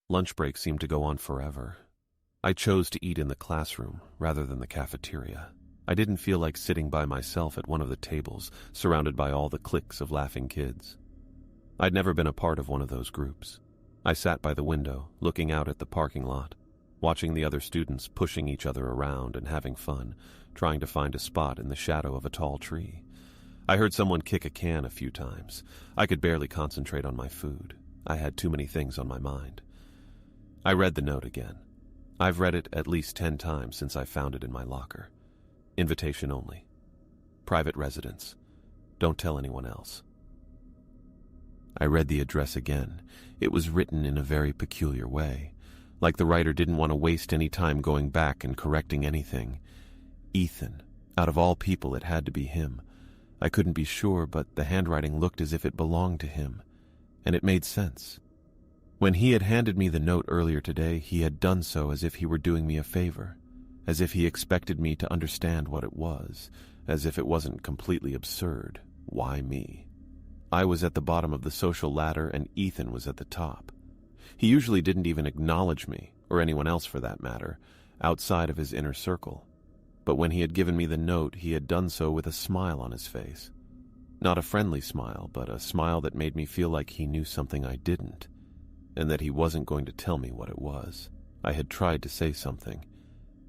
Lunch breaks seemed to go on forever. I chose to eat in the classroom rather than the cafeteria. I didn't feel like sitting by myself at one of the tables, surrounded by all the cliques of laughing kids. I'd never been a part of one of those groups. I sat by the window, looking out at the parking lot, watching the other students pushing each other around and having fun, trying to find a spot in the shadow of a tall tree. I heard someone kick a can a few times. I could barely concentrate on my food. I had too many things on my mind. I read the note again. I've read it at least 10 times since I found it in my locker. Invitation only. Private residence. Don't tell anyone else. I read the address again. It was written in a very peculiar way, like the writer didn't want to waste any time going back and correcting anything. Ethan. Out of all people, it had to be him. I couldn't be sure, but the handwriting looked as if it belonged to him, and it made sense. When he had handed me the note earlier today, he had done so as if he were doing me a favor, as if he expected me to understand what it was, as if it wasn't completely absurd. Why me? I was at the bottom of the social ladder and Ethan was at the top. He usually didn't even acknowledge me, or anyone else for that matter, outside of his inner circle. But when he had given me the note, he had done so with a smile on his face. Not a friendly smile, but a smile that made me feel like he knew something I didn't, and that he wasn't going to tell me what it was. I had tried to say something,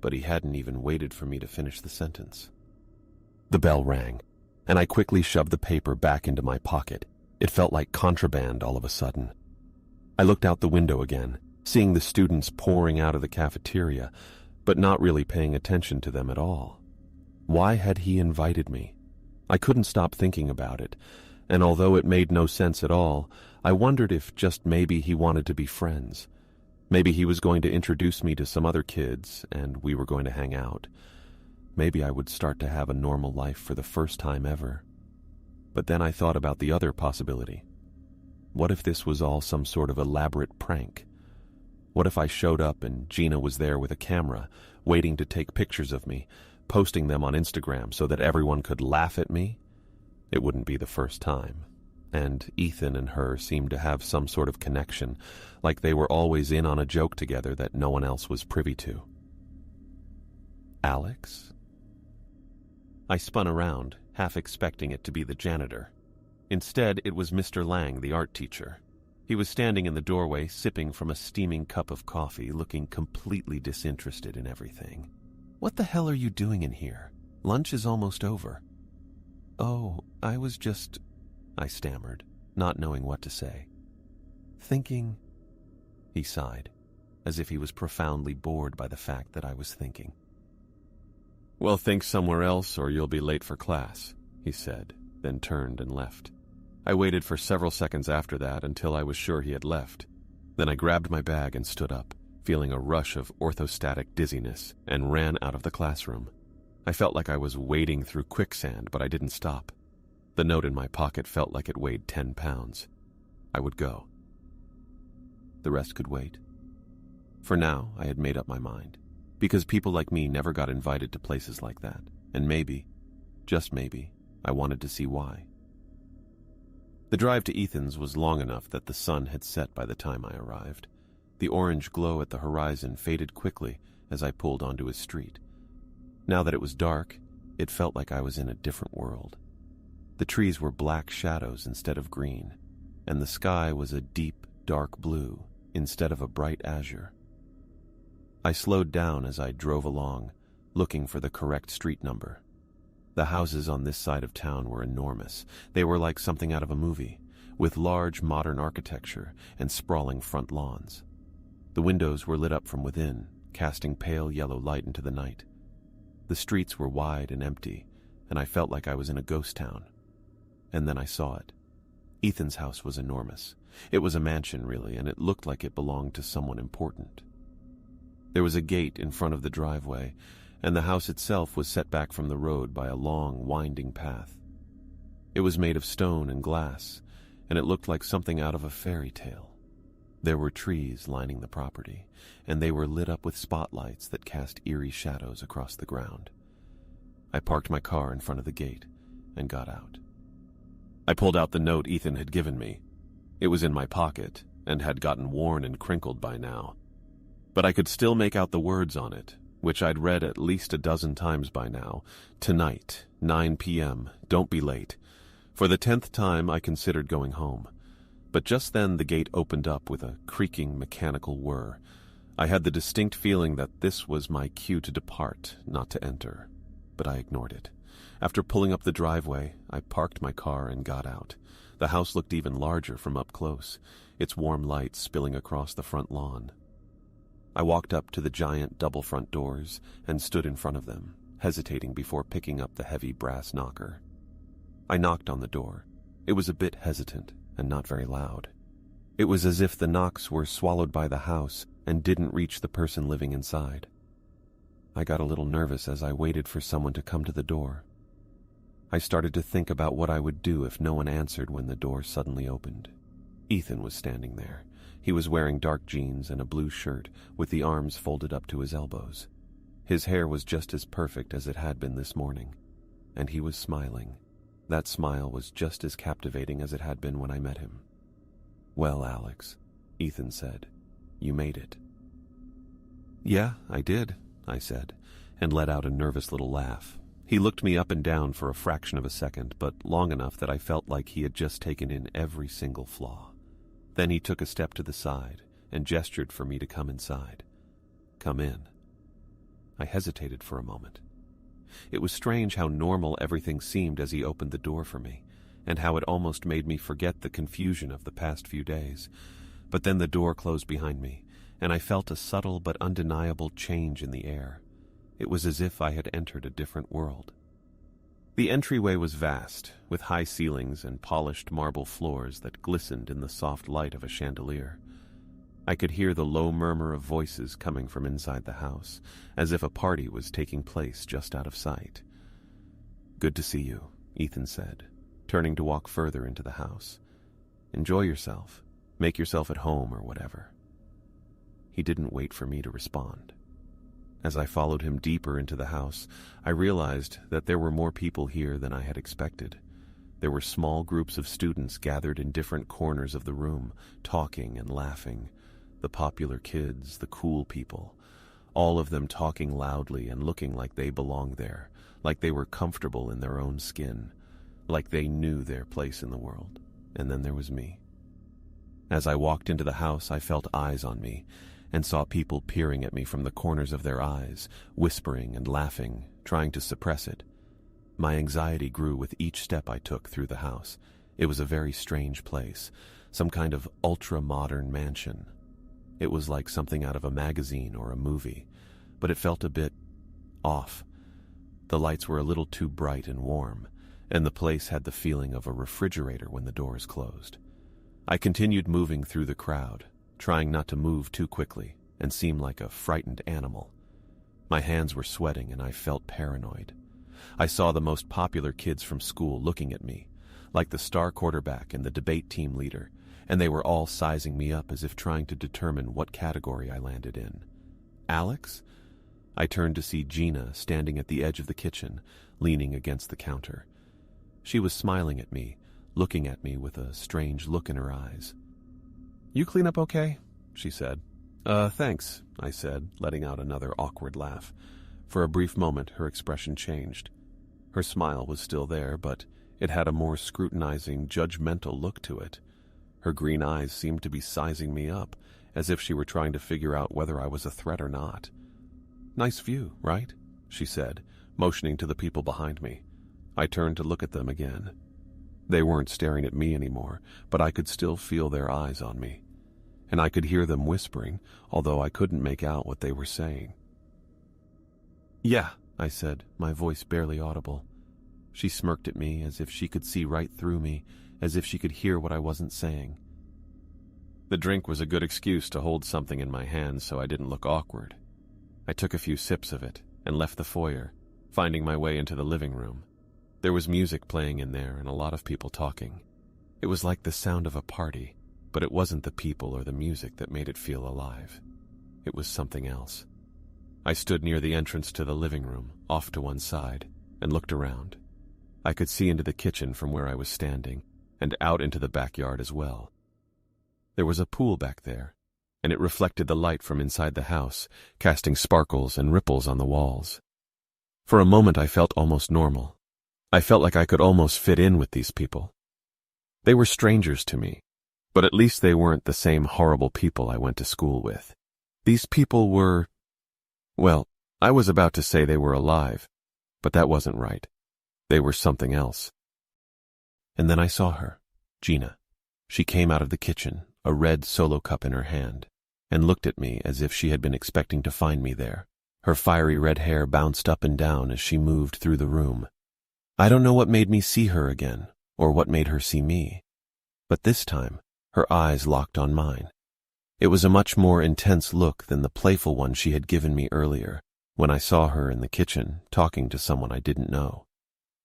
but he hadn't even waited for me to finish the sentence. The bell rang, and I quickly shoved the paper back into my pocket. It felt like contraband all of a sudden. I looked out the window again, seeing the students pouring out of the cafeteria, but not really paying attention to them at all. Why had he invited me? I couldn't stop thinking about it, and although it made no sense at all, I wondered if just maybe he wanted to be friends. Maybe he was going to introduce me to some other kids, and we were going to hang out. Maybe I would start to have a normal life for the first time ever. But then I thought about the other possibility. What if this was all some sort of elaborate prank? What if I showed up and Gina was there with a camera, waiting to take pictures of me, posting them on Instagram so that everyone could laugh at me? It wouldn't be the first time. And Ethan and her seemed to have some sort of connection, like they were always in on a joke together that no one else was privy to. Alex? I spun around, half expecting it to be the janitor. Instead, it was Mr. Lang, the art teacher. He was standing in the doorway, sipping from a steaming cup of coffee, looking completely disinterested in everything. "What the hell are you doing in here? Lunch is almost over." "Oh, I was just..." I stammered, not knowing what to say. "Thinking..." He sighed, as if he was profoundly bored by the fact that I was thinking. "Well, think somewhere else or you'll be late for class," he said, then turned and left. I waited for several seconds after that until I was sure he had left. Then I grabbed my bag and stood up, feeling a rush of orthostatic dizziness, and ran out of the classroom. I felt like I was wading through quicksand, but I didn't stop. The note in my pocket felt like it weighed 10 pounds. I would go. The rest could wait. For now, I had made up my mind, because people like me never got invited to places like that, and maybe, just maybe, I wanted to see why. The drive to Ethan's was long enough that the sun had set by the time I arrived. The orange glow at the horizon faded quickly as I pulled onto his street. Now that it was dark, it felt like I was in a different world. The trees were black shadows instead of green, and the sky was a deep, dark blue instead of a bright azure. I slowed down as I drove along, looking for the correct street number. The houses on this side of town were enormous. They were like something out of a movie, with large modern architecture and sprawling front lawns. The windows were lit up from within, casting pale yellow light into the night. The streets were wide and empty, and I felt like I was in a ghost town. And then I saw it. Ethan's house was enormous. It was a mansion, really, and it looked like it belonged to someone important. There was a gate in front of the driveway, and the house itself was set back from the road by a long, winding path. It was made of stone and glass, and it looked like something out of a fairy tale. There were trees lining the property, and they were lit up with spotlights that cast eerie shadows across the ground. I parked my car in front of the gate and got out. I pulled out the note Ethan had given me. It was in my pocket, and had gotten worn and crinkled by now. But I could still make out the words on it, which I'd read at least a dozen times by now. Tonight, 9 p.m., don't be late. For the 10th time, I considered going home. But just then the gate opened up with a creaking mechanical whir. I had the distinct feeling that this was my cue to depart, not to enter. But I ignored it. After pulling up the driveway, I parked my car and got out. The house looked even larger from up close, its warm light spilling across the front lawn. I walked up to the giant double front doors and stood in front of them, hesitating before picking up the heavy brass knocker. I knocked on the door. It was a bit hesitant and not very loud. It was as if the knocks were swallowed by the house and didn't reach the person living inside. I got a little nervous as I waited for someone to come to the door. I started to think about what I would do if no one answered when the door suddenly opened. Ethan was standing there. He was wearing dark jeans and a blue shirt with the arms folded up to his elbows. His hair was just as perfect as it had been this morning, and he was smiling. That smile was just as captivating as it had been when I met him. "Well, Alex," Ethan said, "you made it." "Yeah, I did," I said, and let out a nervous little laugh. He looked me up and down for a fraction of a second, but long enough that I felt like he had just taken in every single flaw. Then he took a step to the side and gestured for me to come inside. "Come in." I hesitated for a moment. It was strange how normal everything seemed as he opened the door for me, and how it almost made me forget the confusion of the past few days. But then the door closed behind me, and I felt a subtle but undeniable change in the air. It was as if I had entered a different world. The entryway was vast, with high ceilings and polished marble floors that glistened in the soft light of a chandelier. I could hear the low murmur of voices coming from inside the house, as if a party was taking place just out of sight. "Good to see you," Ethan said, turning to walk further into the house. "Enjoy yourself. Make yourself at home or whatever." He didn't wait for me to respond. As I followed him deeper into the house, I realized that there were more people here than I had expected. There were small groups of students gathered in different corners of the room, talking and laughing. The popular kids, the cool people, all of them talking loudly and looking like they belonged there, like they were comfortable in their own skin, like they knew their place in the world. And then there was me. As I walked into the house, I felt eyes on me, and saw people peering at me from the corners of their eyes, whispering and laughing, trying to suppress it. My anxiety grew with each step I took through the house. It was a very strange place, some kind of ultra-modern mansion. It was like something out of a magazine or a movie, but it felt a bit off. The lights were a little too bright and warm, and the place had the feeling of a refrigerator when the doors closed. I continued moving through the crowd, trying not to move too quickly and seem like a frightened animal. My hands were sweating and I felt paranoid. I saw the most popular kids from school looking at me, like the star quarterback and the debate team leader, and they were all sizing me up as if trying to determine what category I landed in. "Alex?" I turned to see Gina standing at the edge of the kitchen, leaning against the counter. She was smiling at me, looking at me with a strange look in her eyes. "You clean up okay?" she said. Thanks," I said, letting out another awkward laugh. For a brief moment, her expression changed. Her smile was still there, but it had a more scrutinizing, judgmental look to it. Her green eyes seemed to be sizing me up, as if she were trying to figure out whether I was a threat or not. "Nice view, right?" she said, motioning to the people behind me. I turned to look at them again. They weren't staring at me anymore, but I could still feel their eyes on me. And I could hear them whispering, although I couldn't make out what they were saying. "Yeah," I said, my voice barely audible. She smirked at me as if she could see right through me, as if she could hear what I wasn't saying. The drink was a good excuse to hold something in my hands so I didn't look awkward. I took a few sips of it and left the foyer, finding my way into the living room. There was music playing in there and a lot of people talking. It was like the sound of a party, but it wasn't the people or the music that made it feel alive. It was something else. I stood near the entrance to the living room, off to one side, and looked around. I could see into the kitchen from where I was standing, and out into the backyard as well. There was a pool back there, and it reflected the light from inside the house, casting sparkles and ripples on the walls. For a moment I felt almost normal. I felt like I could almost fit in with these people. They were strangers to me, but at least they weren't the same horrible people I went to school with. These people were, well, I was about to say they were alive, but that wasn't right. They were something else. And then I saw her, Gina. She came out of the kitchen, a red solo cup in her hand, and looked at me as if she had been expecting to find me there. Her fiery red hair bounced up and down as she moved through the room. I don't know what made me see her again, or what made her see me, but this time her eyes locked on mine. It was a much more intense look than the playful one she had given me earlier, when I saw her in the kitchen talking to someone I didn't know.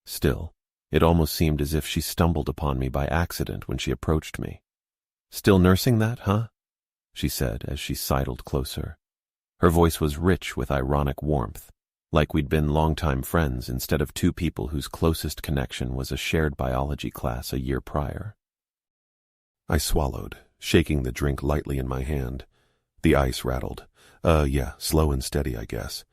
Still, it almost seemed as if she stumbled upon me by accident when she approached me. "Still nursing that, huh?" she said as she sidled closer. Her voice was rich with ironic warmth, like we'd been longtime friends instead of two people whose closest connection was a shared biology class a year prior. I swallowed, shaking the drink lightly in my hand. The ice rattled. Yeah, slow and steady, I guess.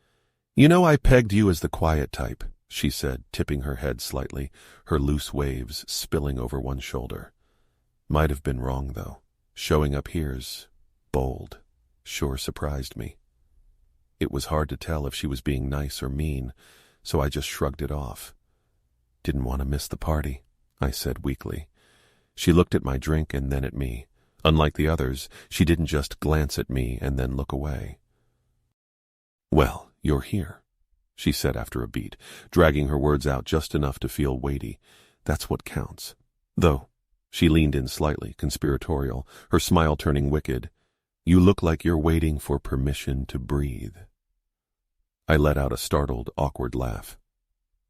"You know, I pegged you as the quiet type," she said, tipping her head slightly, her loose waves spilling over one shoulder. Might have been wrong, though. Showing up here's bold. Sure surprised me. It was hard to tell if she was being nice or mean, so I just shrugged it off. "Didn't want to miss the party," I said weakly. She looked at my drink and then at me. Unlike the others, she didn't just glance at me and then look away. "Well, you're here," she said after a beat, dragging her words out just enough to feel weighty. "That's what counts. Though," she leaned in slightly, conspiratorial, her smile turning wicked, "you look like you're waiting for permission to breathe." I let out a startled, awkward laugh.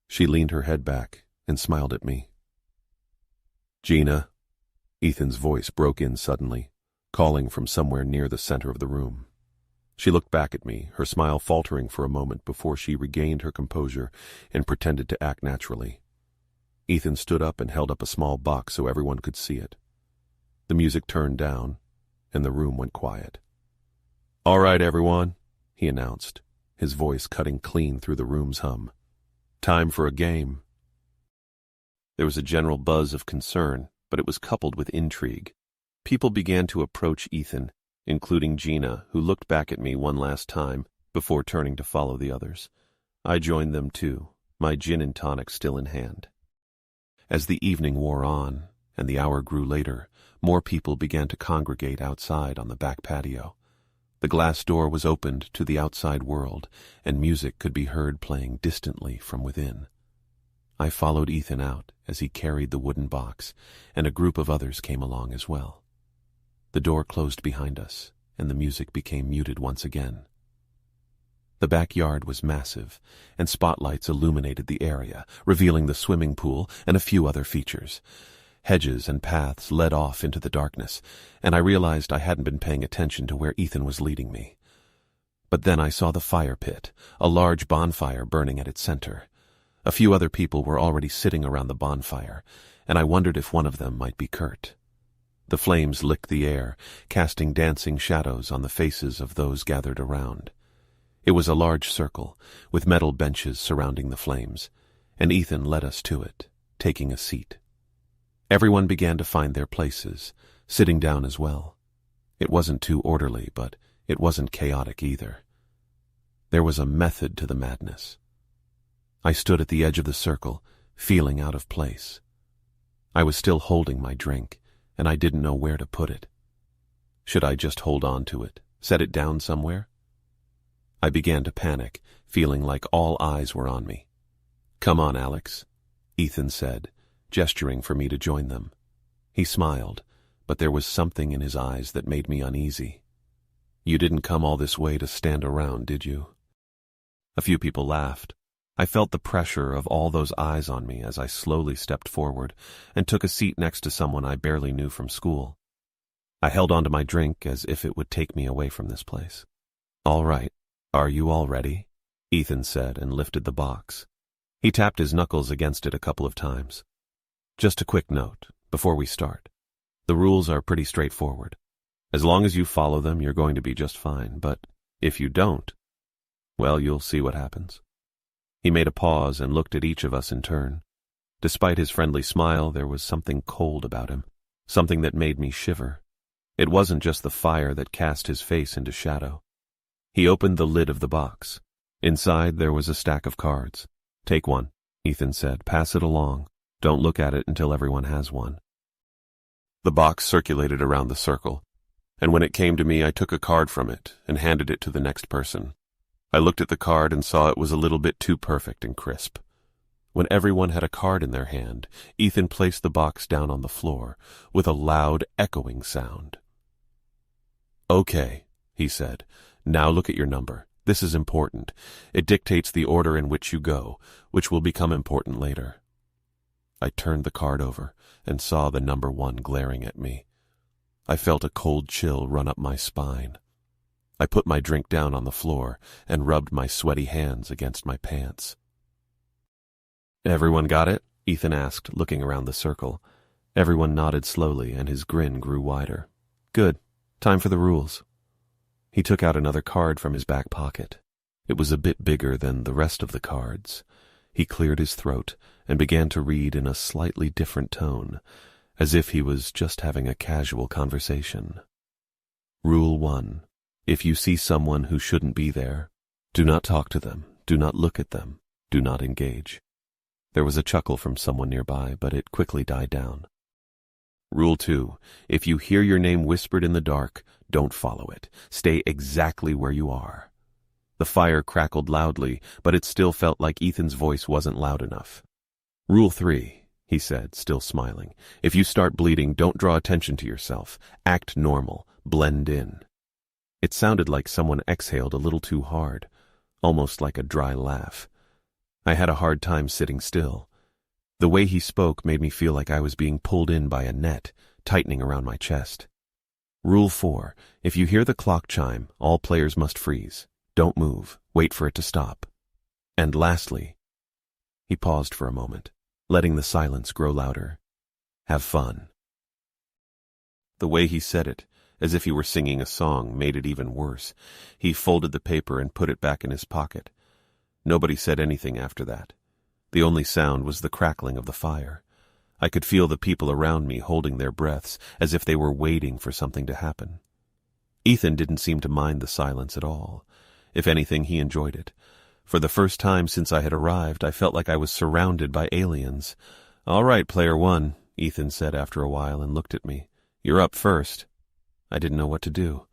She leaned her head back and smiled at me. "Gina," Ethan's voice broke in suddenly, calling from somewhere near the center of the room. She looked back at me, her smile faltering for a moment before she regained her composure and pretended to act naturally. Ethan stood up and held up a small box so everyone could see it. The music turned down, and the room went quiet. "All right, everyone," he announced, his voice cutting clean through the room's hum. "Time for a game." There was a general buzz of concern, but it was coupled with intrigue. People began to approach Ethan, including Gina, who looked back at me one last time before turning to follow the others. I joined them too, my gin and tonic still in hand. As the evening wore on, and the hour grew later, more people began to congregate outside on the back patio. The glass door was opened to the outside world, and music could be heard playing distantly from within. I followed Ethan out as he carried the wooden box, and a group of others came along as well. The door closed behind us, and the music became muted once again. The backyard was massive, and spotlights illuminated the area, revealing the swimming pool and a few other features. Hedges and paths led off into the darkness, and I realized I hadn't been paying attention to where Ethan was leading me. But then I saw the fire pit, a large bonfire burning at its center. A few other people were already sitting around the bonfire, and I wondered if one of them might be Kurt. The flames licked the air, casting dancing shadows on the faces of those gathered around. It was a large circle, with metal benches surrounding the flames, and Ethan led us to it, taking a seat. Everyone began to find their places, sitting down as well. It wasn't too orderly, but it wasn't chaotic either. There was a method to the madness. I stood at the edge of the circle, feeling out of place. I was still holding my drink, and I didn't know where to put it. Should I just hold on to it, set it down somewhere? I began to panic, feeling like all eyes were on me. "Come on, Alex," Ethan said, gesturing for me to join them. He smiled, but there was something in his eyes that made me uneasy. "You didn't come all this way to stand around, did you?" A few people laughed. I felt the pressure of all those eyes on me as I slowly stepped forward and took a seat next to someone I barely knew from school. I held onto my drink as if it would take me away from this place. "All right, are you all ready?" Ethan said and lifted the box. He tapped his knuckles against it a couple of times. "Just a quick note, before we start. The rules are pretty straightforward. As long as you follow them, you're going to be just fine, but if you don't, well, you'll see what happens." He made a pause and looked at each of us in turn. Despite his friendly smile, there was something cold about him, something that made me shiver. It wasn't just the fire that cast his face into shadow. He opened the lid of the box. Inside there was a stack of cards. "Take one," Ethan said. "Pass it along. Don't look at it until everyone has one." The box circulated around the circle, and when it came to me, I took a card from it and handed it to the next person. I looked at the card and saw it was a little bit too perfect and crisp. When everyone had a card in their hand, Ethan placed the box down on the floor with a loud, echoing sound. "Okay," he said. "Now look at your number. This is important. It dictates the order in which you go, which will become important later." I turned the card over and saw the number 1 glaring at me. I felt a cold chill run up my spine. I put my drink down on the floor and rubbed my sweaty hands against my pants. "Everyone got it?" Ethan asked, looking around the circle. Everyone nodded slowly, and his grin grew wider. "Good. Time for the rules." He took out another card from his back pocket. It was a bit bigger than the rest of the cards. He cleared his throat and began to read in a slightly different tone, as if he was just having a casual conversation. Rule 1. If you see someone who shouldn't be there, do not talk to them, do not look at them, do not engage. There was a chuckle from someone nearby, but it quickly died down. Rule 2. If you hear your name whispered in the dark, don't follow it. Stay exactly where you are. The fire crackled loudly, but it still felt like Ethan's voice wasn't loud enough. Rule 3, he said, still smiling. If you start bleeding, don't draw attention to yourself. Act normal. Blend in. It sounded like someone exhaled a little too hard, almost like a dry laugh. I had a hard time sitting still. The way he spoke made me feel like I was being pulled in by a net, tightening around my chest. Rule 4. If you hear the clock chime, all players must freeze. Don't move. Wait for it to stop. And lastly, he paused for a moment, letting the silence grow louder. Have fun. The way he said it, as if he were singing a song, made it even worse. He folded the paper and put it back in his pocket. Nobody said anything after that. The only sound was the crackling of the fire. I could feel the people around me holding their breaths, as if they were waiting for something to happen. Ethan didn't seem to mind the silence at all. If anything, he enjoyed it. For the first time since I had arrived, I felt like I was surrounded by aliens. "All right, player 1, Ethan said after a while and looked at me. "You're up first." I didn't know what to do.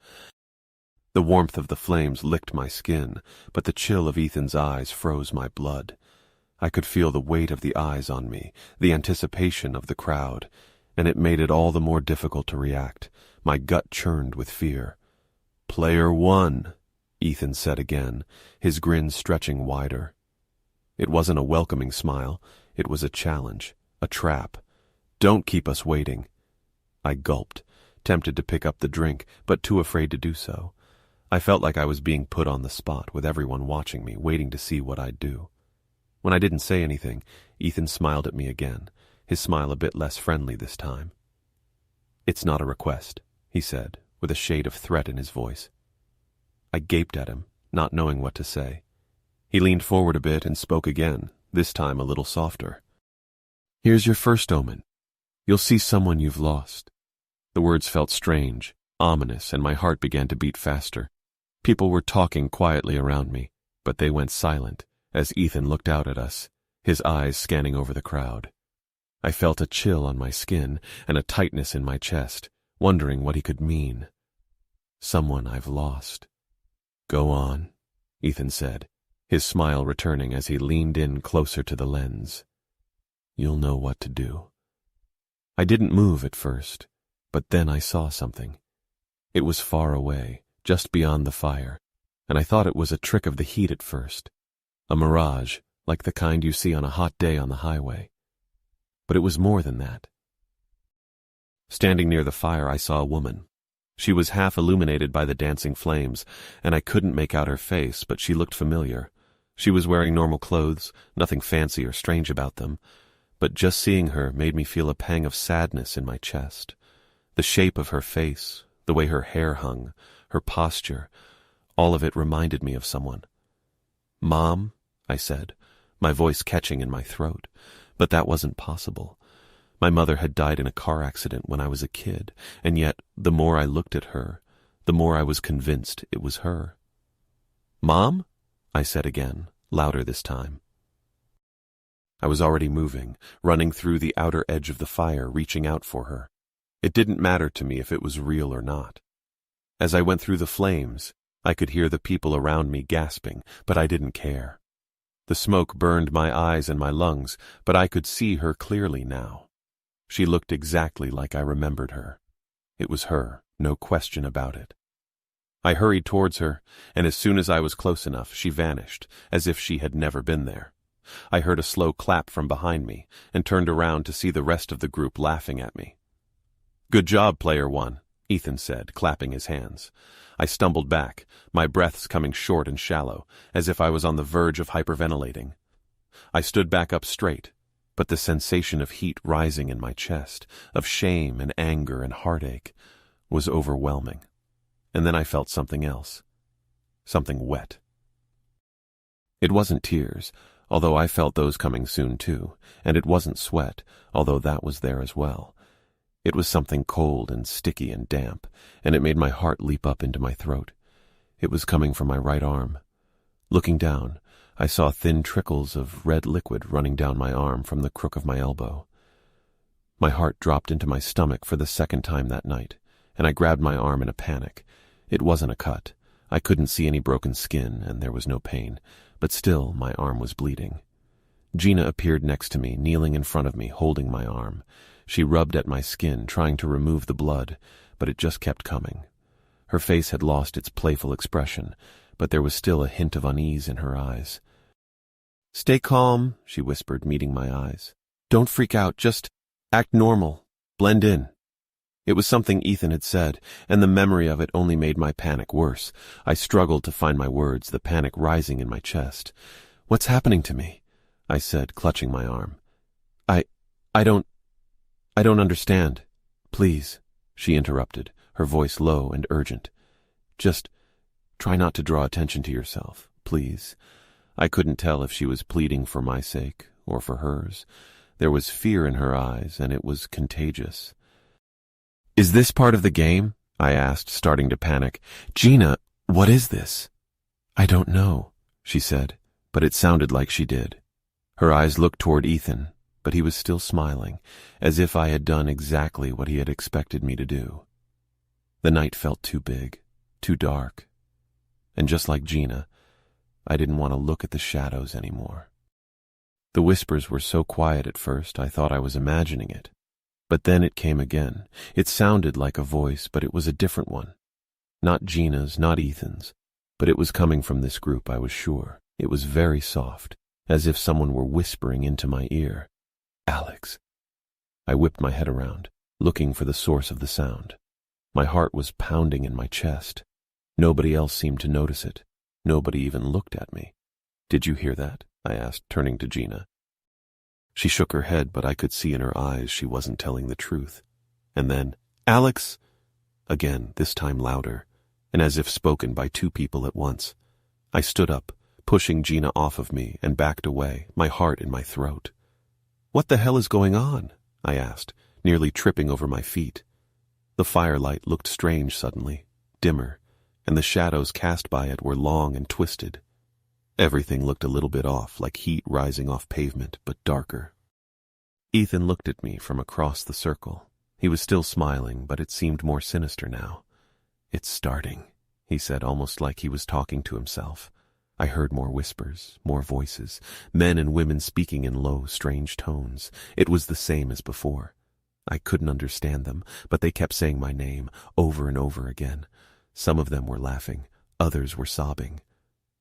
The warmth of the flames licked my skin, but the chill of Ethan's eyes froze my blood. I could feel the weight of the eyes on me, the anticipation of the crowd, and it made it all the more difficult to react. My gut churned with fear. "Player 1, Ethan said again, his grin stretching wider. It wasn't a welcoming smile. It was a challenge, a trap. "Don't keep us waiting." I gulped, tempted to pick up the drink, but too afraid to do so. I felt like I was being put on the spot, with everyone watching me, waiting to see what I'd do. When I didn't say anything, Ethan smiled at me again, his smile a bit less friendly this time. "It's not a request," he said, with a shade of threat in his voice. I gaped at him, not knowing what to say. He leaned forward a bit and spoke again, this time a little softer. "Here's your first omen. You'll see someone you've lost." The words felt strange, ominous, and my heart began to beat faster. People were talking quietly around me, but they went silent as Ethan looked out at us, his eyes scanning over the crowd. I felt a chill on my skin and a tightness in my chest, wondering what he could mean. "Someone I've lost." "Go on," Ethan said, his smile returning as he leaned in closer to the lens. "You'll know what to do." I didn't move at first, but then I saw something. It was far away, just beyond the fire, and I thought it was a trick of the heat at first. A mirage, like the kind you see on a hot day on the highway. But it was more than that. Standing near the fire, I saw a woman. She was half illuminated by the dancing flames, and I couldn't make out her face, but she looked familiar. She was wearing normal clothes, nothing fancy or strange about them, but just seeing her made me feel a pang of sadness in my chest. The shape of her face, The way her hair hung, her posture, all of it reminded me of someone. "Mom," I said, my voice catching in my throat, but that wasn't possible. My mother had died in a car accident when I was a kid, and yet the more I looked at her, the more I was convinced it was her. "Mom?" I said again, louder this time. I was already moving, running through the outer edge of the fire, reaching out for her. It didn't matter to me if it was real or not. As I went through the flames, I could hear the people around me gasping, but I didn't care. The smoke burned my eyes and my lungs, but I could see her clearly now. She looked exactly like I remembered her. It was her, no question about it. I hurried towards her, and as soon as I was close enough, she vanished, as if she had never been there. I heard a slow clap from behind me, and turned around to see the rest of the group laughing at me. "Good job, Player One," Ethan said, clapping his hands. I stumbled back, my breaths coming short and shallow, as if I was on the verge of hyperventilating. I stood back up straight, but the sensation of heat rising in my chest, of shame and anger and heartache, was overwhelming. And then I felt something else. Something wet. It wasn't tears, although I felt those coming soon too, and it wasn't sweat, although that was there as well. It was something cold and sticky and damp, and it made my heart leap up into my throat. It was coming from my right arm. Looking down, I saw thin trickles of red liquid running down my arm from the crook of my elbow. My heart dropped into my stomach for the second time that night, and I grabbed my arm in a panic. It wasn't a cut. I couldn't see any broken skin, and there was no pain, but still my arm was bleeding. Gina appeared next to me, kneeling in front of me, holding my arm. She rubbed at my skin, trying to remove the blood, but it just kept coming. Her face had lost its playful expression, but there was still a hint of unease in her eyes. "Stay calm," she whispered, meeting my eyes. "Don't freak out, just act normal. Blend in." It was something Ethan had said, and the memory of it only made my panic worse. I struggled to find my words, the panic rising in my chest. "What's happening to me?" I said, clutching my arm. I don't understand. Please," she interrupted, her voice low and urgent. "Just try not to draw attention to yourself, please." I couldn't tell if she was pleading for my sake or for hers. There was fear in her eyes, and it was contagious. "Is this part of the game?" I asked, starting to panic. "Gina, what is this?" "I don't know," she said, but it sounded like she did. Her eyes looked toward Ethan, but he was still smiling, as if I had done exactly what he had expected me to do. The night felt too big, too dark, and just like Gina, I didn't want to look at the shadows anymore. The whispers were so quiet at first I thought I was imagining it, but then it came again. It sounded like a voice, but it was a different one. Not Gina's, not Ethan's, but it was coming from this group, I was sure. It was very soft, as if someone were whispering into my ear. "Alex." I whipped my head around, looking for the source of the sound. My heart was pounding in my chest. Nobody else seemed to notice it. Nobody even looked at me. "Did you hear that?" I asked, turning to Gina. She shook her head, but I could see in her eyes she wasn't telling the truth. And then, "Alex!" Again, this time louder, and as if spoken by two people at once. I stood up, pushing Gina off of me, and backed away, my heart in my throat. "What the hell is going on?" I asked, nearly tripping over my feet. The firelight looked strange suddenly, dimmer, and the shadows cast by it were long and twisted. Everything looked a little bit off, like heat rising off pavement, but darker. Ethan looked at me from across the circle. He was still smiling, but it seemed more sinister now. "It's starting," he said, almost like he was talking to himself. I heard more whispers, more voices, men and women speaking in low, strange tones. It was the same as before. I couldn't understand them, but they kept saying my name over and over again. Some of them were laughing, others were sobbing.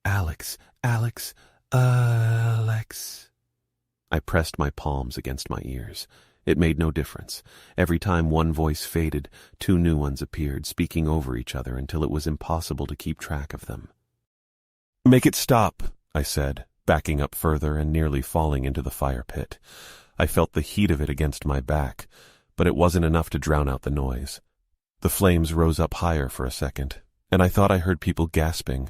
"Alex, Alex, Alex." I pressed my palms against my ears. It made no difference. Every time one voice faded, two new ones appeared, speaking over each other until it was impossible to keep track of them. "Make it stop," I said, backing up further and nearly falling into the fire pit. I felt the heat of it against my back, but it wasn't enough to drown out the noise. The flames rose up higher for a second, and I thought I heard people gasping.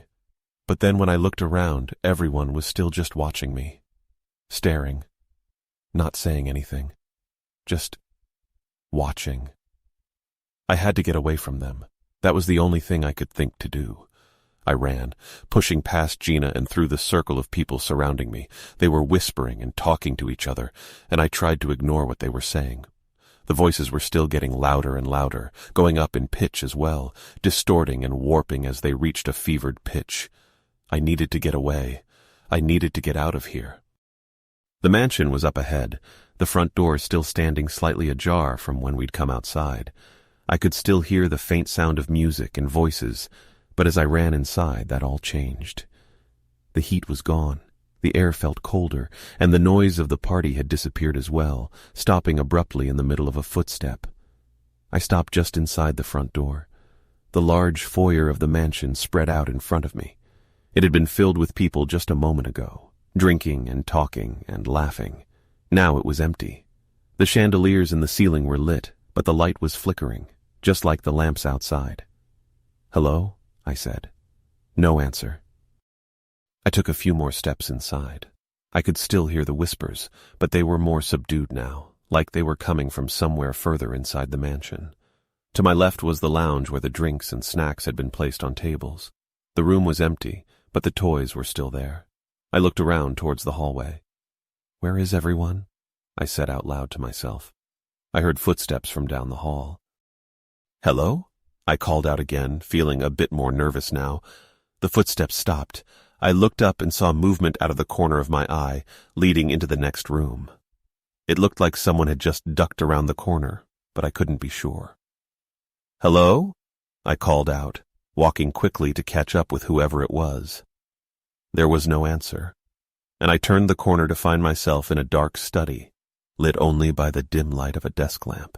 But then when I looked around, everyone was still just watching me, staring, not saying anything, just watching. I had to get away from them. That was the only thing I could think to do. I ran, pushing past Gina and through the circle of people surrounding me. They were whispering and talking to each other, and I tried to ignore what they were saying. The voices were still getting louder and louder, going up in pitch as well, distorting and warping as they reached a fevered pitch. I needed to get away. I needed to get out of here. The mansion was up ahead, the front door still standing slightly ajar from when we'd come outside. I could still hear the faint sound of music and voices, but as I ran inside, that all changed. The heat was gone. The air felt colder, and the noise of the party had disappeared as well, stopping abruptly in the middle of a footstep. I stopped just inside the front door. The large foyer of the mansion spread out in front of me. It had been filled with people just a moment ago, drinking and talking and laughing. Now it was empty. The chandeliers in the ceiling were lit, but the light was flickering, just like the lamps outside. "Hello?" I said. No answer. I took a few more steps inside. I could still hear the whispers, but they were more subdued now, like they were coming from somewhere further inside the mansion. To my left was the lounge where the drinks and snacks had been placed on tables. The room was empty, but the toys were still there. I looked around towards the hallway. "Where is everyone?" I said out loud to myself. I heard footsteps from down the hall. "Hello?" I called out again, feeling a bit more nervous now. The footsteps stopped. I looked up and saw movement out of the corner of my eye, leading into the next room. It looked like someone had just ducked around the corner, but I couldn't be sure. "Hello?" I called out, walking quickly to catch up with whoever it was. There was no answer, and I turned the corner to find myself in a dark study, lit only by the dim light of a desk lamp.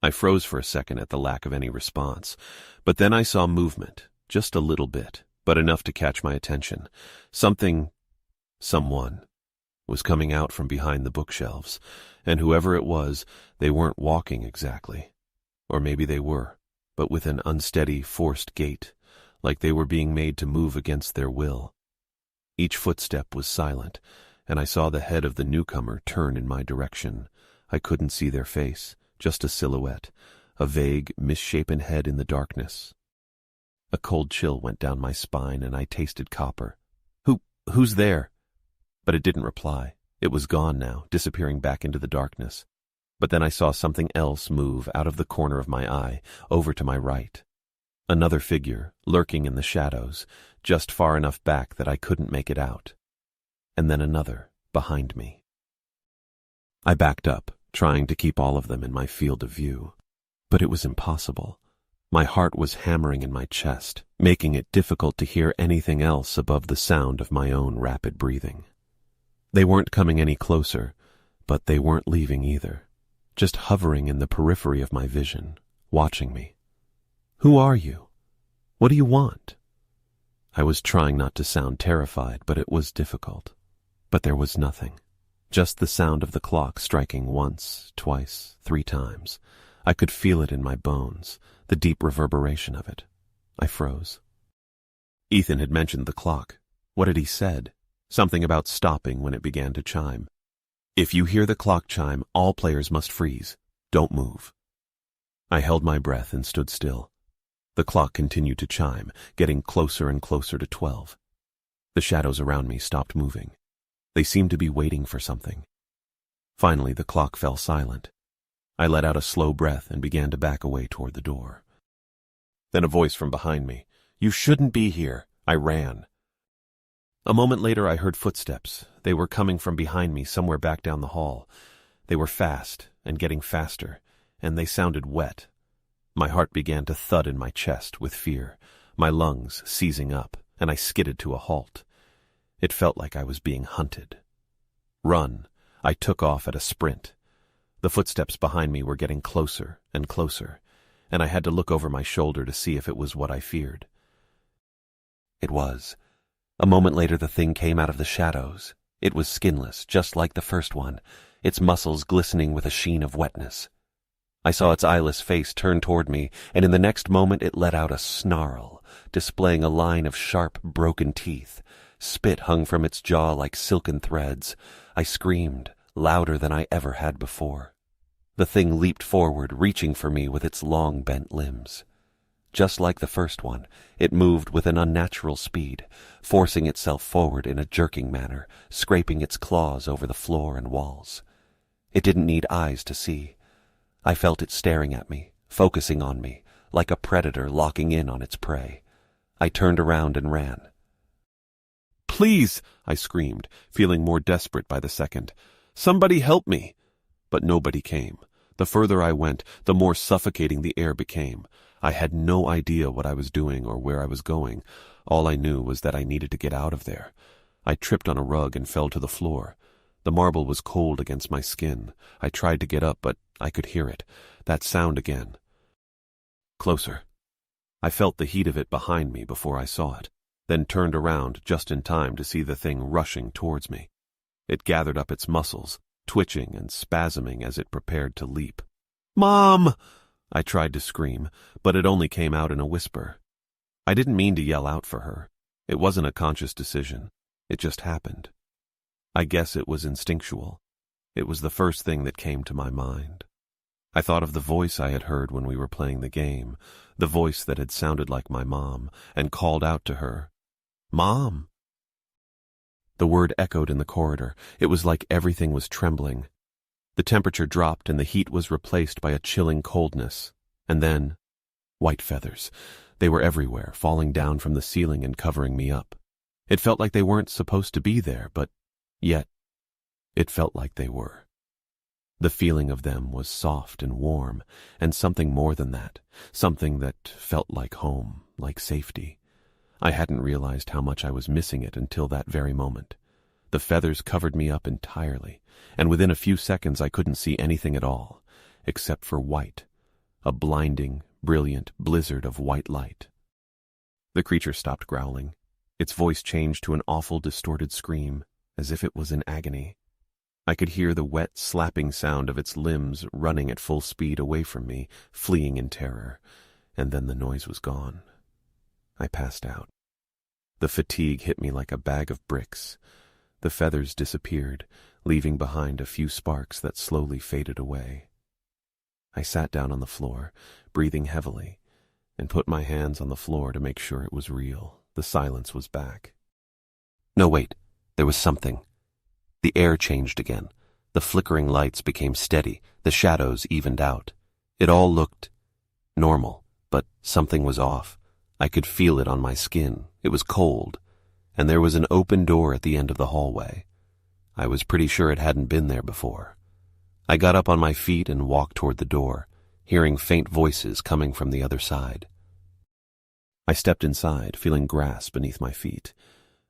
I froze for a second at the lack of any response, but then I saw movement, just a little bit, but enough to catch my attention. Someone, was coming out from behind the bookshelves, and whoever it was, they weren't walking exactly. Or maybe they were, but with an unsteady, forced gait, like they were being made to move against their will. Each footstep was silent, and I saw the head of the newcomer turn in my direction. I couldn't see their face, just a silhouette, a vague, misshapen head in the darkness. A cold chill went down my spine, and I tasted copper. Who's there?" But it didn't reply. It was gone now, disappearing back into the darkness. But then I saw something else move out of the corner of my eye, over to my right. Another figure, lurking in the shadows, just far enough back that I couldn't make it out. And then another, behind me. I backed up, trying to keep all of them in my field of view. But it was impossible. My heart was hammering in my chest, making it difficult to hear anything else above the sound of my own rapid breathing. They weren't coming any closer, but they weren't leaving either, just hovering in the periphery of my vision, watching me. "Who are you? What do you want?" I was trying not to sound terrified, but it was difficult. But there was nothing. Just the sound of the clock striking once, twice, 3 times. I could feel it in my bones, the deep reverberation of it. I froze. Ethan had mentioned the clock. What had he said? Something about stopping when it began to chime. "If you hear the clock chime, all players must freeze. Don't move." I held my breath and stood still. The clock continued to chime, getting closer and closer to 12. The shadows around me stopped moving. They seemed to be waiting for something. Finally, the clock fell silent. I let out a slow breath and began to back away toward the door. Then a voice from behind me. "You shouldn't be here." I ran. A moment later I heard footsteps. They were coming from behind me somewhere back down the hall. They were fast and getting faster, and they sounded wet. My heart began to thud in my chest with fear, my lungs seizing up, and I skidded to a halt. It felt like I was being hunted. "Run!" I took off at a sprint. The footsteps behind me were getting closer and closer, and I had to look over my shoulder to see if it was what I feared. It was. A moment later the thing came out of the shadows. It was skinless, just like the first one, its muscles glistening with a sheen of wetness. I saw its eyeless face turn toward me, and in the next moment it let out a snarl, displaying a line of sharp, broken teeth. Spit hung from its jaw like silken threads. I screamed, louder than I ever had before. The thing leaped forward, reaching for me with its long, bent limbs. Just like the first one, it moved with an unnatural speed, forcing itself forward in a jerking manner, scraping its claws over the floor and walls. It didn't need eyes to see. I felt it staring at me, focusing on me, like a predator locking in on its prey. I turned around and ran. "Please!" I screamed, feeling more desperate by the second. "Somebody help me!" But nobody came. The further I went, the more suffocating the air became. I had no idea what I was doing or where I was going. All I knew was that I needed to get out of there. I tripped on a rug and fell to the floor. The marble was cold against my skin. I tried to get up, but I could hear it. That sound again. Closer. I felt the heat of it behind me before I saw it, then turned around just in time to see the thing rushing towards me. It gathered up its muscles, twitching and spasming as it prepared to leap. "Mom!" I tried to scream, but it only came out in a whisper. I didn't mean to yell out for her. It wasn't a conscious decision. It just happened. I guess it was instinctual. It was the first thing that came to my mind. I thought of the voice I had heard when we were playing the game, the voice that had sounded like my mom, and called out to her, "Mom!" The word echoed in the corridor. It was like everything was trembling. The temperature dropped and the heat was replaced by a chilling coldness. And then, white feathers. They were everywhere, falling down from the ceiling and covering me up. It felt like they weren't supposed to be there, but yet it felt like they were. The feeling of them was soft and warm, and something more than that, something that felt like home, like safety. I hadn't realized how much I was missing it until that very moment. The feathers covered me up entirely, and within a few seconds I couldn't see anything at all, except for white, a blinding, brilliant blizzard of white light. The creature stopped growling. Its voice changed to an awful, distorted scream, as if it was in agony. I could hear the wet, slapping sound of its limbs running at full speed away from me, fleeing in terror, and then the noise was gone. I passed out. The fatigue hit me like a bag of bricks. The feathers disappeared, leaving behind a few sparks that slowly faded away. I sat down on the floor, breathing heavily, and put my hands on the floor to make sure it was real. The silence was back. No, wait. There was something. The air changed again. The flickering lights became steady. The shadows evened out. It all looked normal, but something was off. I could feel it on my skin. It was cold, and there was an open door at the end of the hallway. I was pretty sure it hadn't been there before. I got up on my feet and walked toward the door, hearing faint voices coming from the other side. I stepped inside, feeling grass beneath my feet.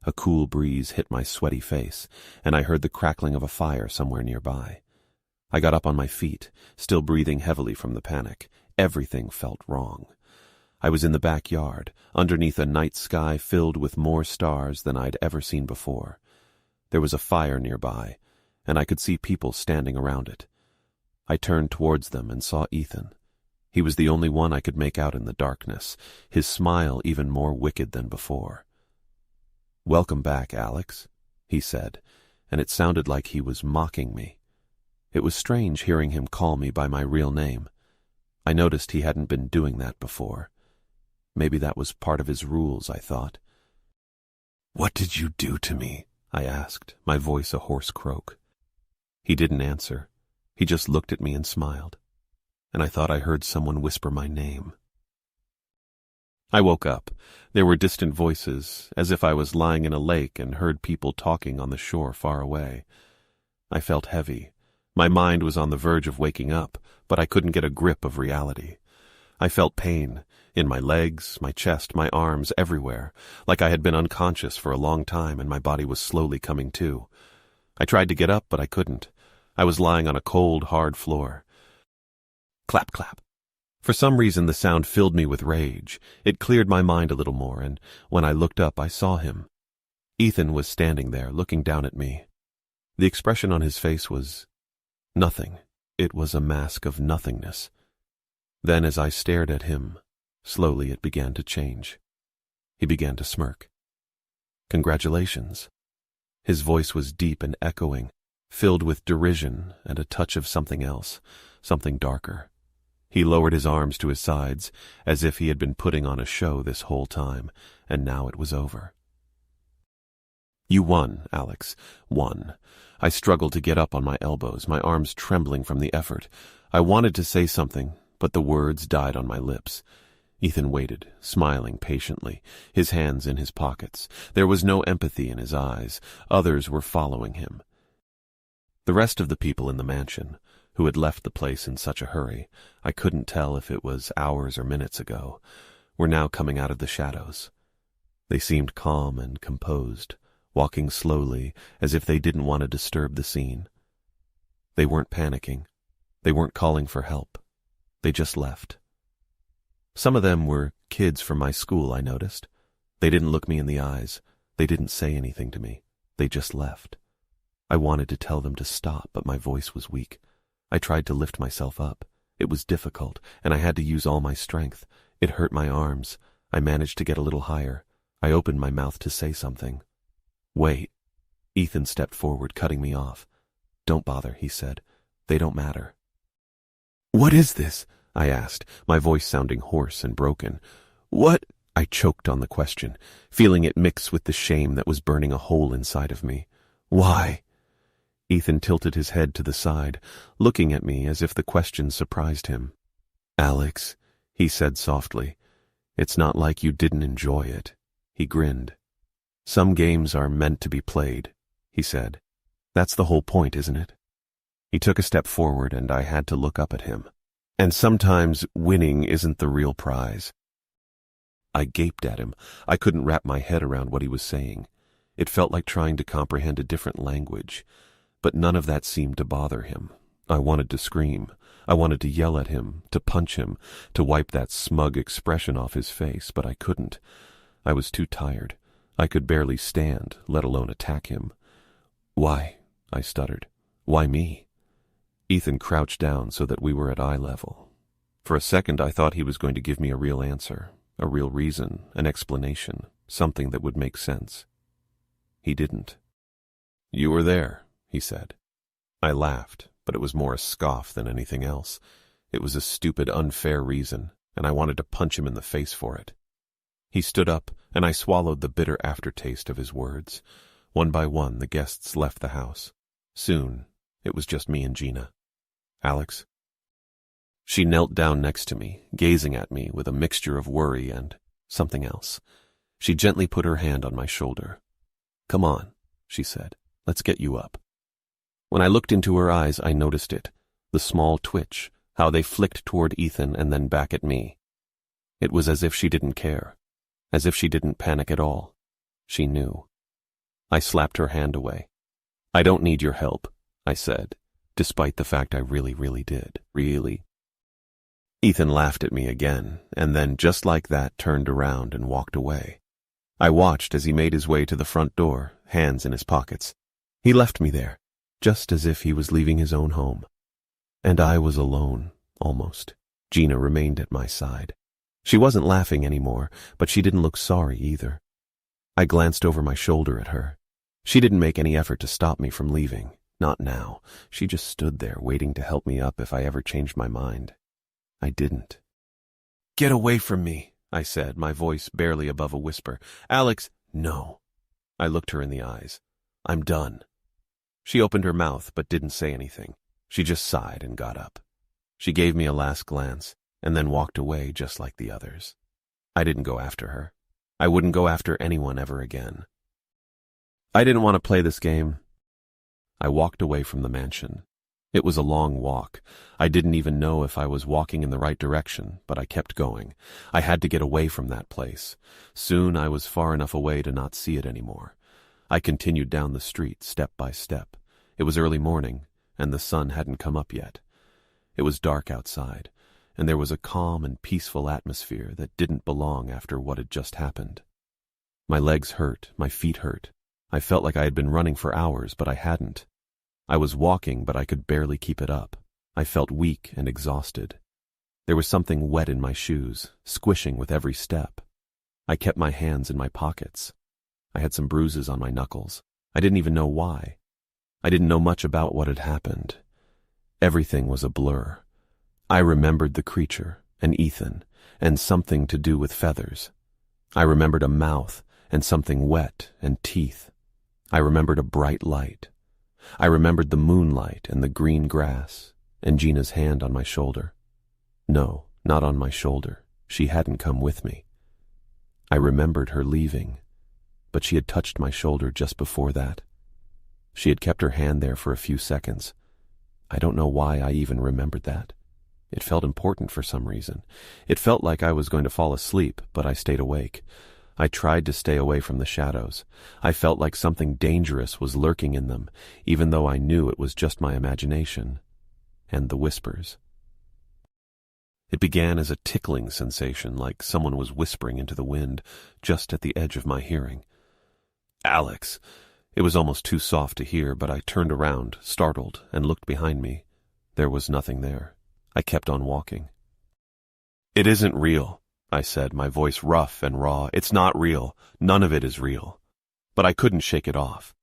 A cool breeze hit my sweaty face, and I heard the crackling of a fire somewhere nearby. I got up on my feet, still breathing heavily from the panic. Everything felt wrong. I was in the backyard, underneath a night sky filled with more stars than I'd ever seen before. There was a fire nearby, and I could see people standing around it. I turned towards them and saw Ethan. He was the only one I could make out in the darkness, his smile even more wicked than before. "Welcome back, Alex," he said, and it sounded like he was mocking me. It was strange hearing him call me by my real name. I noticed he hadn't been doing that before. Maybe that was part of his rules, I thought. "What did you do to me?" I asked, my voice a hoarse croak. He didn't answer. He just looked at me and smiled, and I thought I heard someone whisper my name. I woke up. There were distant voices, as if I was lying in a lake and heard people talking on the shore far away. I felt heavy. My mind was on the verge of waking up, but I couldn't get a grip of reality. I felt pain, in my legs, my chest, my arms, everywhere, like I had been unconscious for a long time and my body was slowly coming to. I tried to get up, but I couldn't. I was lying on a cold, hard floor. Clap, clap. For some reason the sound filled me with rage. It cleared my mind a little more, and when I looked up I saw him. Ethan was standing there, looking down at me. The expression on his face was nothing. It was a mask of nothingness, Then as I stared at him, slowly it began to change. He began to smirk. "Congratulations." His voice was deep and echoing, filled with derision and a touch of something else, something darker. He lowered his arms to his sides, as if he had been putting on a show this whole time, and now it was over. "You won, Alex. Won." I struggled to get up on my elbows, my arms trembling from the effort. I wanted to say something, but the words died on my lips. Ethan waited, smiling patiently, his hands in his pockets. There was no empathy in his eyes. Others were following him. The rest of the people in the mansion, who had left the place in such a hurry, I couldn't tell if it was hours or minutes ago, were now coming out of the shadows. They seemed calm and composed, walking slowly as if they didn't want to disturb the scene. They weren't panicking. They weren't calling for help. They just left. Some of them were kids from my school, I noticed. They didn't look me in the eyes. They didn't say anything to me. They just left. I wanted to tell them to stop, but my voice was weak. I tried to lift myself up. It was difficult, and I had to use all my strength. It hurt my arms. I managed to get a little higher. I opened my mouth to say something. "Wait." Ethan stepped forward, cutting me off. "Don't bother," he said. "They don't matter." "What is this?" I asked, my voice sounding hoarse and broken. "What?" I choked on the question, feeling it mix with the shame that was burning a hole inside of me. "Why?" Ethan tilted his head to the side, looking at me as if the question surprised him. "Alex," he said softly, "it's not like you didn't enjoy it." He grinned. "Some games are meant to be played," he said. "That's the whole point, isn't it?" He took a step forward, and I had to look up at him. "And sometimes winning isn't the real prize." I gaped at him. I couldn't wrap my head around what he was saying. It felt like trying to comprehend a different language. But none of that seemed to bother him. I wanted to scream. I wanted to yell at him, to punch him, to wipe that smug expression off his face, but I couldn't. I was too tired. I could barely stand, let alone attack him. "Why?" I stuttered. "Why me?" Ethan crouched down so that we were at eye level. For a second I thought he was going to give me a real answer, a real reason, an explanation, something that would make sense. He didn't. "You were there," he said. I laughed, but it was more a scoff than anything else. It was a stupid, unfair reason, and I wanted to punch him in the face for it. He stood up, and I swallowed the bitter aftertaste of his words. One by one, the guests left the house. Soon, it was just me and Gina. "Alex?" She knelt down next to me, gazing at me with a mixture of worry and something else. She gently put her hand on my shoulder. "Come on," she said. "Let's get you up." When I looked into her eyes, I noticed it, the small twitch, how they flicked toward Ethan and then back at me. It was as if she didn't care, as if she didn't panic at all. She knew. I slapped her hand away. "I don't need your help," I said, despite the fact I really did. Really. Ethan laughed at me again, and then, just like that, turned around and walked away. I watched as he made his way to the front door, hands in his pockets. He left me there, just as if he was leaving his own home. And I was alone, almost. Gina remained at my side. She wasn't laughing anymore, but she didn't look sorry either. I glanced over my shoulder at her. She didn't make any effort to stop me from leaving. Not now. She just stood there, waiting to help me up if I ever changed my mind. I didn't. "Get away from me," I said, my voice barely above a whisper. "Alex, no." I looked her in the eyes. "I'm done." She opened her mouth but didn't say anything. She just sighed and got up. She gave me a last glance and then walked away just like the others. I didn't go after her. I wouldn't go after anyone ever again. I didn't want to play this game. I walked away from the mansion. It was a long walk. I didn't even know if I was walking in the right direction, but I kept going. I had to get away from that place. Soon I was far enough away to not see it anymore. I continued down the street, step by step. It was early morning, and the sun hadn't come up yet. It was dark outside, and there was a calm and peaceful atmosphere that didn't belong after what had just happened. My legs hurt, my feet hurt. I felt like I had been running for hours, but I hadn't. I was walking, but I could barely keep it up. I felt weak and exhausted. There was something wet in my shoes, squishing with every step. I kept my hands in my pockets. I had some bruises on my knuckles. I didn't even know why. I didn't know much about what had happened. Everything was a blur. I remembered the creature, and Ethan, and something to do with feathers. I remembered a mouth, and something wet, and teeth. I remembered a bright light. I remembered the moonlight and the green grass, and Gina's hand on my shoulder. No, not on my shoulder. She hadn't come with me. I remembered her leaving, but she had touched my shoulder just before that. She had kept her hand there for a few seconds. I don't know why I even remembered that. It felt important for some reason. It felt like I was going to fall asleep, but I stayed awake. I tried to stay away from the shadows. I felt like something dangerous was lurking in them, even though I knew it was just my imagination. And the whispers. It began as a tickling sensation, like someone was whispering into the wind, just at the edge of my hearing. Alex! It was almost too soft to hear, but I turned around, startled, and looked behind me. There was nothing there. I kept on walking. It isn't real, I said, my voice rough and raw. It's not real. None of it is real. But I couldn't shake it off.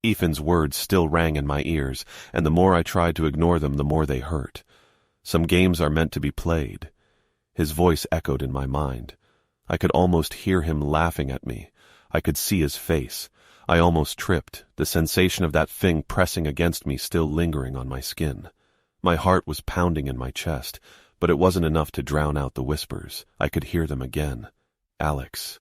Ethan's words still rang in my ears, and the more I tried to ignore them, the more they hurt. Some games are meant to be played. His voice echoed in my mind. I could almost hear him laughing at me. I could see his face. I almost tripped, the sensation of that thing pressing against me still lingering on my skin. My heart was pounding in my chest, but it wasn't enough to drown out the whispers. I could hear them again. Alex.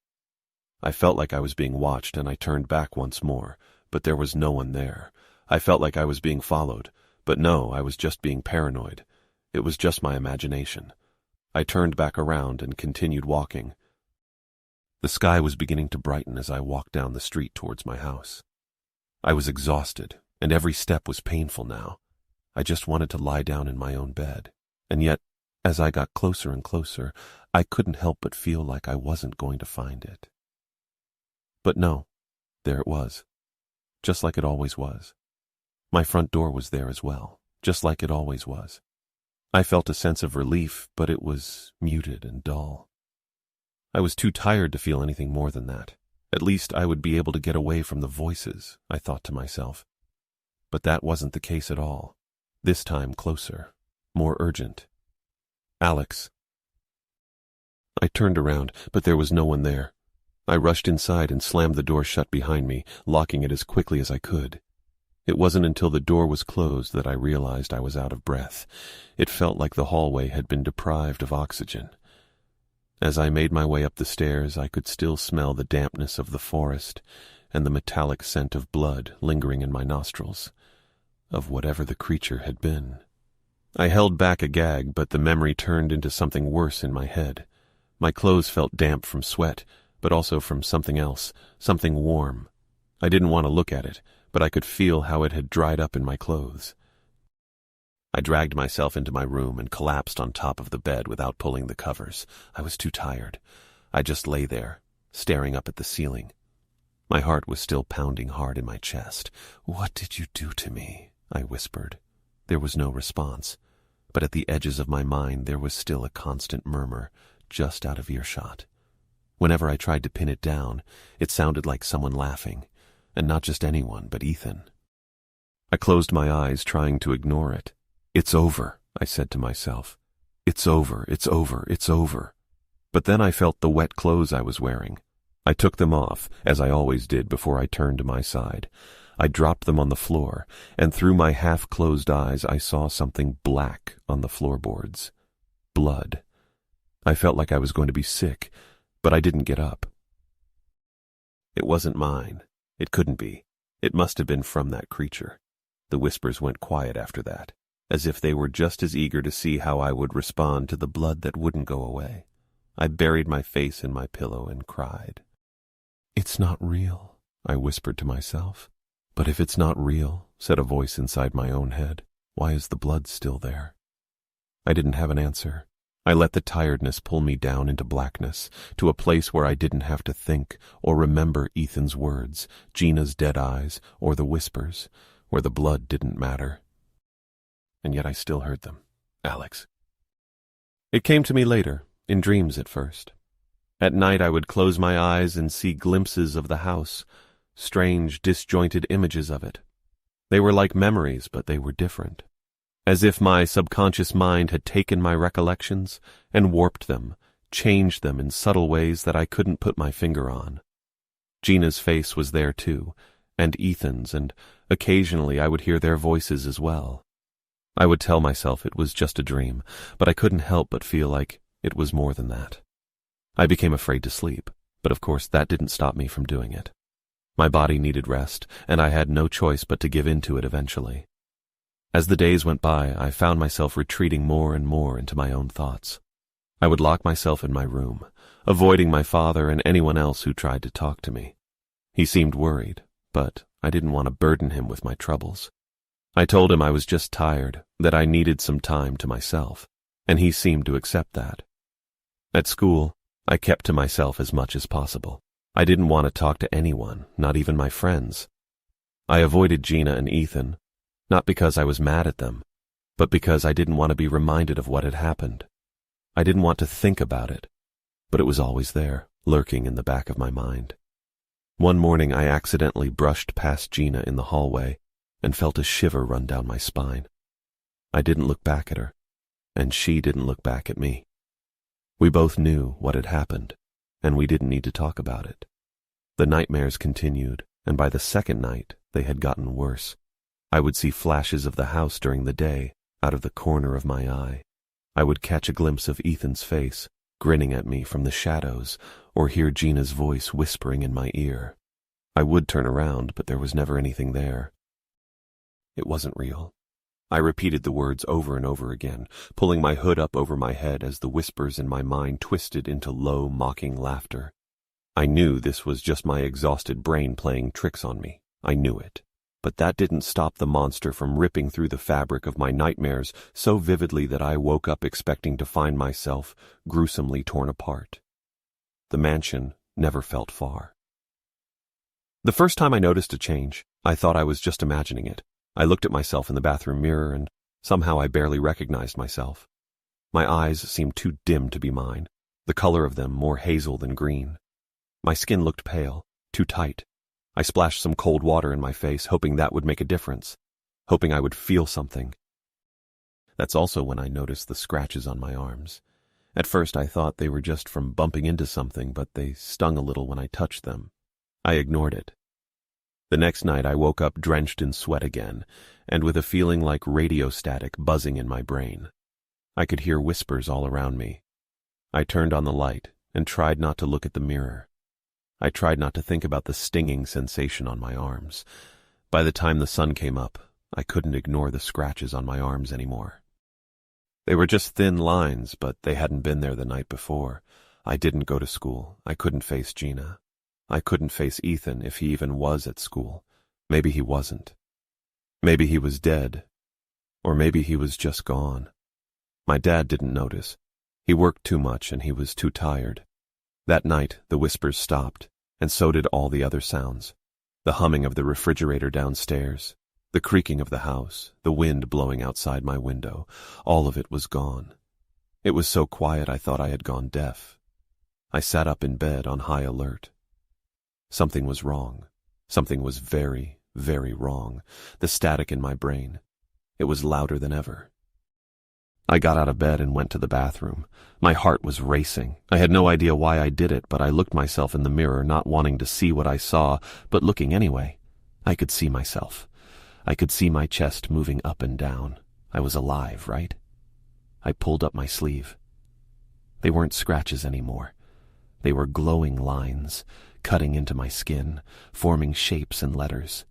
I felt like I was being watched, and I turned back once more, but there was no one there. I felt like I was being followed, but no, I was just being paranoid. It was just my imagination. I turned back around and continued walking. The sky was beginning to brighten as I walked down the street towards my house. I was exhausted, and every step was painful now. I just wanted to lie down in my own bed. And yet, as I got closer and closer, I couldn't help but feel like I wasn't going to find it. But no, there it was, just like it always was. My front door was there as well, just like it always was. I felt a sense of relief, but it was muted and dull. I was too tired to feel anything more than that. At least I would be able to get away from the voices, I thought to myself. But that wasn't the case at all. This time closer, more urgent. Alex. I turned around, but there was no one there. I rushed inside and slammed the door shut behind me, locking it as quickly as I could. It wasn't until the door was closed that I realized I was out of breath. It felt like the hallway had been deprived of oxygen. As I made my way up the stairs, I could still smell the dampness of the forest and the metallic scent of blood lingering in my nostrils, of whatever the creature had been. I held back a gag, but the memory turned into something worse in my head. My clothes felt damp from sweat, but also from something else, something warm. I didn't want to look at it, but I could feel how it had dried up in my clothes. I dragged myself into my room and collapsed on top of the bed without pulling the covers. I was too tired. I just lay there, staring up at the ceiling. My heart was still pounding hard in my chest. "What did you do to me?" I whispered. There was no response, but at the edges of my mind there was still a constant murmur, just out of earshot. Whenever I tried to pin it down, it sounded like someone laughing, and not just anyone, but Ethan. I closed my eyes, trying to ignore it. "It's over," I said to myself. "It's over, it's over, it's over." But then I felt the wet clothes I was wearing. I took them off, as I always did before I turned to my side. I dropped them on the floor, and through my half-closed eyes I saw something black on the floorboards. Blood. I felt like I was going to be sick, but I didn't get up. It wasn't mine. It couldn't be. It must have been from that creature. The whispers went quiet after that, as if they were just as eager to see how I would respond to the blood that wouldn't go away. I buried my face in my pillow and cried. "It's not real," I whispered to myself. "But if it's not real," said a voice inside my own head, "why is the blood still there?" I didn't have an answer. I let the tiredness pull me down into blackness, to a place where I didn't have to think or remember Ethan's words, Gina's dead eyes, or the whispers, where the blood didn't matter. And yet I still heard them. "Alex." It came to me later, in dreams at first. At night I would close my eyes and see glimpses of the house, strange, disjointed images of it. They were like memories, but they were different. As if my subconscious mind had taken my recollections and warped them, changed them in subtle ways that I couldn't put my finger on. Gina's face was there too, and Ethan's, and occasionally I would hear their voices as well. I would tell myself it was just a dream, but I couldn't help but feel like it was more than that. I became afraid to sleep, but of course that didn't stop me from doing it. My body needed rest, and I had no choice but to give in to it eventually. As the days went by, I found myself retreating more and more into my own thoughts. I would lock myself in my room, avoiding my father and anyone else who tried to talk to me. He seemed worried, but I didn't want to burden him with my troubles. I told him I was just tired, that I needed some time to myself, and he seemed to accept that. At school, I kept to myself as much as possible. I didn't want to talk to anyone, not even my friends. I avoided Gina and Ethan, not because I was mad at them, but because I didn't want to be reminded of what had happened. I didn't want to think about it, but it was always there, lurking in the back of my mind. One morning I accidentally brushed past Gina in the hallway and felt a shiver run down my spine. I didn't look back at her, and she didn't look back at me. We both knew what had happened, and we didn't need to talk about it. The nightmares continued, and by the second night they had gotten worse. I would see flashes of the house during the day, out of the corner of my eye. I would catch a glimpse of Ethan's face, grinning at me from the shadows, or hear Gina's voice whispering in my ear. I would turn around, but there was never anything there. It wasn't real. I repeated the words over and over again, pulling my hood up over my head as the whispers in my mind twisted into low, mocking laughter. I knew this was just my exhausted brain playing tricks on me. I knew it. But that didn't stop the monster from ripping through the fabric of my nightmares so vividly that I woke up expecting to find myself gruesomely torn apart. The mansion never felt far. The first time I noticed a change, I thought I was just imagining it. I looked at myself in the bathroom mirror and somehow I barely recognized myself. My eyes seemed too dim to be mine, the color of them more hazel than green. My skin looked pale, too tight. I splashed some cold water in my face, hoping that would make a difference, hoping I would feel something. That's also when I noticed the scratches on my arms. At first I thought they were just from bumping into something, but they stung a little when I touched them. I ignored it. The next night I woke up drenched in sweat again, and with a feeling like radio static buzzing in my brain. I could hear whispers all around me. I turned on the light and tried not to look at the mirror. I tried not to think about the stinging sensation on my arms. By the time the sun came up, I couldn't ignore the scratches on my arms anymore. They were just thin lines, but they hadn't been there the night before. I didn't go to school. I couldn't face Gina. I couldn't face Ethan if he even was at school. Maybe he wasn't. Maybe he was dead. Or maybe he was just gone. My dad didn't notice. He worked too much and he was too tired. That night, the whispers stopped, and so did all the other sounds. The humming of the refrigerator downstairs, the creaking of the house, the wind blowing outside my window, all of it was gone. It was so quiet I thought I had gone deaf. I sat up in bed on high alert. Something was wrong. Something was very, very wrong. The static in my brain. It was louder than ever. I got out of bed and went to the bathroom. My heart was racing. I had no idea why I did it, but I looked myself in the mirror, not wanting to see what I saw, but looking anyway. I could see myself. I could see my chest moving up and down. I was alive, right? I pulled up my sleeve. They weren't scratches anymore. They were glowing lines, cutting into my skin, forming shapes and letters.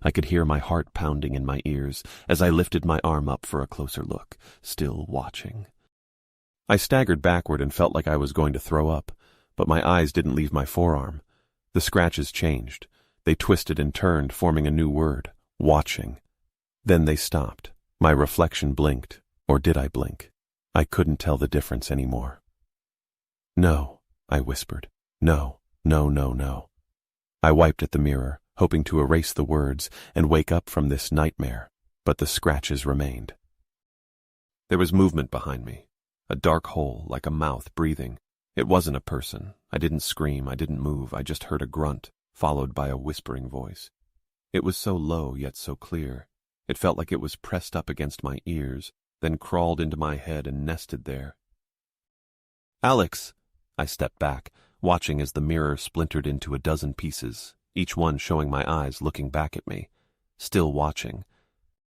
I could hear my heart pounding in my ears as I lifted my arm up for a closer look, still watching. I staggered backward and felt like I was going to throw up, but my eyes didn't leave my forearm. The scratches changed. They twisted and turned, forming a new word, watching. Then they stopped. My reflection blinked, or did I blink? I couldn't tell the difference anymore. No, I whispered. No, no, no, no. I wiped at the mirror, hoping to erase the words and wake up from this nightmare, but the scratches remained. There was movement behind me. A dark hole, like a mouth, breathing. It wasn't a person. I didn't scream, I didn't move, I just heard a grunt, followed by a whispering voice. It was so low, yet so clear. It felt like it was pressed up against my ears, then crawled into my head and nested there. "Alex!" I stepped back, watching as the mirror splintered into a dozen pieces, each one showing my eyes looking back at me. Still watching,